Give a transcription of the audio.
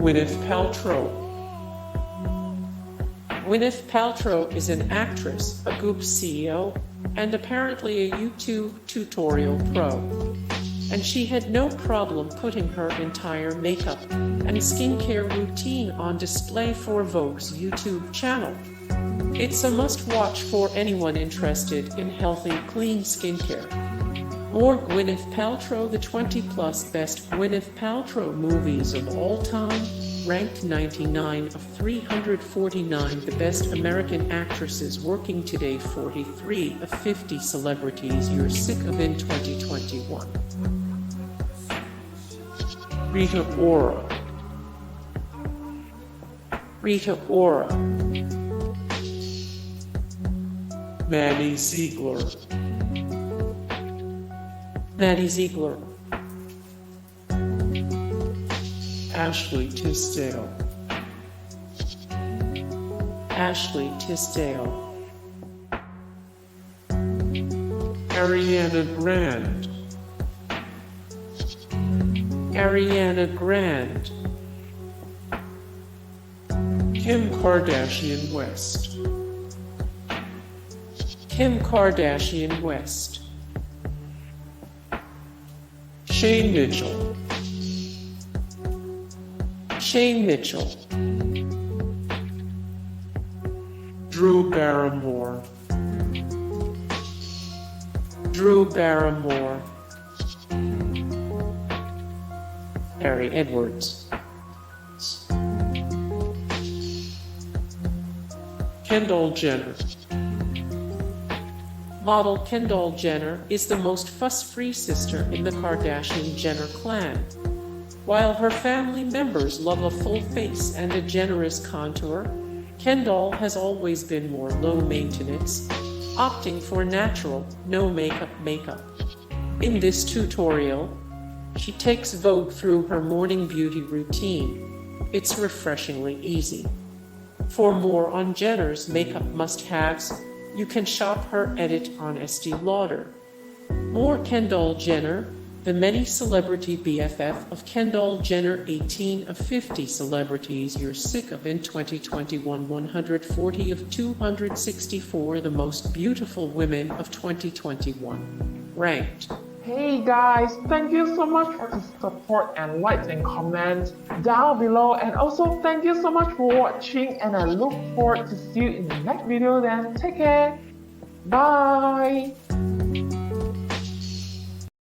Gwyneth Paltrow. Gwyneth Paltrow is an actress, a Goop CEO, and apparently a YouTube tutorial pro. And she had no problem putting her entire makeup and skincare routine on display for Vogue's YouTube channel. It's a must-watch for anyone interested in healthy, clean skincare. More Gwyneth Paltrow. The 20-plus best Gwyneth Paltrow movies of all time, ranked 99 of 349. The best American actresses working today, 43 of 50 celebrities you're sick of in 2021. Rita Ora. Rita Ora. Maddie Ziegler. Maddie Ziegler. Ashley Tisdale. Ashley Tisdale. Ariana Grande. Ariana Grande. Kim Kardashian West. Kim Kardashian West. Shay Mitchell. Shay Mitchell. Drew Barrymore. Drew Barrymore. Perrie Edwards. Kendall Jenner. Model Kendall Jenner is the most fuss-free sister in the Kardashian-Jenner clan. While her family members love a full face and a generous contour, Kendall has always been more low-maintenance, opting for natural, no-makeup. In this tutorial, she takes Vogue through her morning beauty routine. It's refreshingly easy. For more on Jenner's makeup must-haves, you can shop her edit on Estee Lauder. More Kendall Jenner. The many celebrity BFF of Kendall Jenner. 18 of 50 celebrities you're sick of in 2021. 140 of 264 the most beautiful women of 2021. Ranked. Hey guys, thank you so much for the support and likes and comments down below, and also thank you so much for watching, and I look forward to see you in the next video. Then take care, bye.